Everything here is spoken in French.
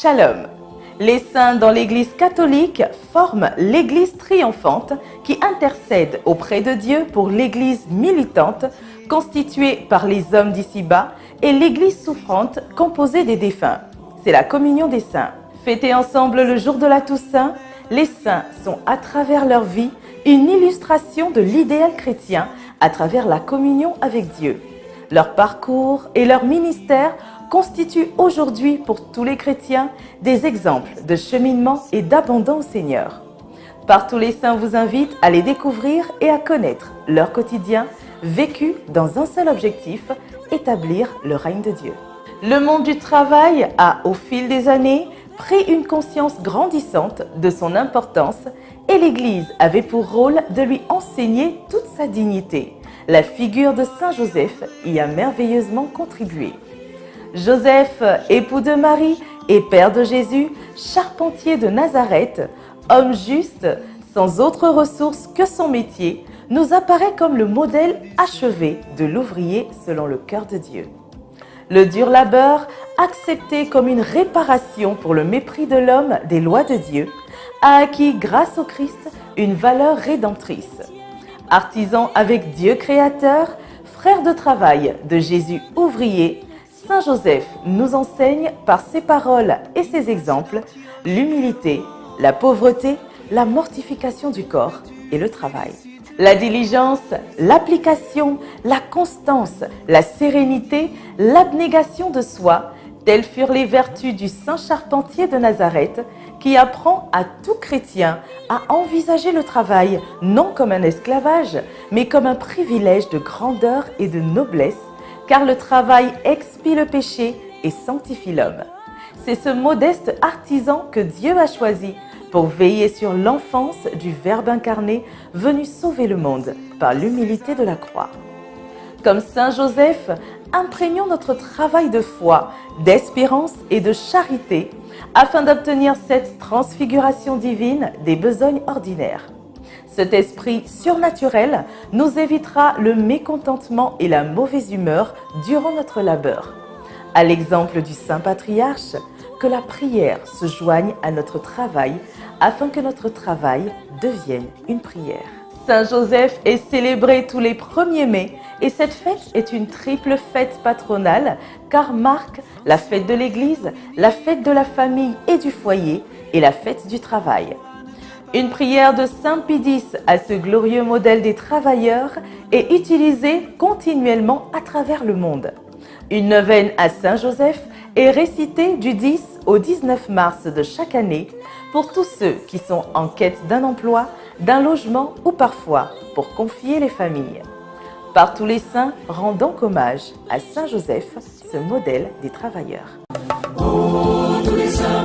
Shalom. Les saints dans l'Église catholique forment l'Église triomphante qui intercède auprès de Dieu pour l'Église militante constituée par les hommes d'ici-bas et l'Église souffrante composée des défunts. C'est la communion des saints. Fêtés ensemble le jour de la Toussaint, les saints sont à travers leur vie une illustration de l'idéal chrétien à travers la communion avec Dieu. Leur parcours et leur ministère constituent aujourd'hui pour tous les chrétiens des exemples de cheminement et d'abandon au Seigneur. Partout les saints vous invitent à les découvrir et à connaître leur quotidien vécu dans un seul objectif, établir le règne de Dieu. Le monde du travail a, au fil des années, pris une conscience grandissante de son importance et l'Église avait pour rôle de lui enseigner toute sa dignité. La figure de Saint Joseph y a merveilleusement contribué. Joseph, époux de Marie et père de Jésus, charpentier de Nazareth, homme juste, sans autre ressource que son métier, nous apparaît comme le modèle achevé de l'ouvrier selon le cœur de Dieu. Le dur labeur, accepté comme une réparation pour le mépris de l'homme des lois de Dieu, a acquis grâce au Christ une valeur rédemptrice. Artisan avec Dieu créateur, frère de travail de Jésus ouvrier, Saint Joseph nous enseigne par ses paroles et ses exemples l'humilité, la pauvreté, la mortification du corps et le travail. La diligence, l'application, la constance, la sérénité, l'abnégation de soi, telles furent les vertus du saint charpentier de Nazareth qui apprend à tout chrétien à envisager le travail non comme un esclavage, mais comme un privilège de grandeur et de noblesse, car le travail expie le péché et sanctifie l'homme. C'est ce modeste artisan que Dieu a choisi pour veiller sur l'enfance du Verbe incarné venu sauver le monde par l'humilité de la croix. Comme Saint Joseph, imprégnons notre travail de foi, d'espérance et de charité afin d'obtenir cette transfiguration divine des besognes ordinaires. Cet esprit surnaturel nous évitera le mécontentement et la mauvaise humeur durant notre labeur. À l'exemple du Saint Patriarche, que la prière se joigne à notre travail afin que notre travail devienne une prière. Saint Joseph est célébré tous les 1er mai et cette fête est une triple fête patronale car marque la fête de l'Église, la fête de la famille et du foyer et la fête du travail. Une prière de Saint Pie X à ce glorieux modèle des travailleurs est utilisée continuellement à travers le monde. Une neuvaine à Saint Joseph est récitée du 10 au 19 mars de chaque année pour tous ceux qui sont en quête d'un emploi, d'un logement ou parfois pour confier les familles. Par tous les saints, rendons hommage à Saint Joseph, ce modèle des travailleurs. Oh, tous les saints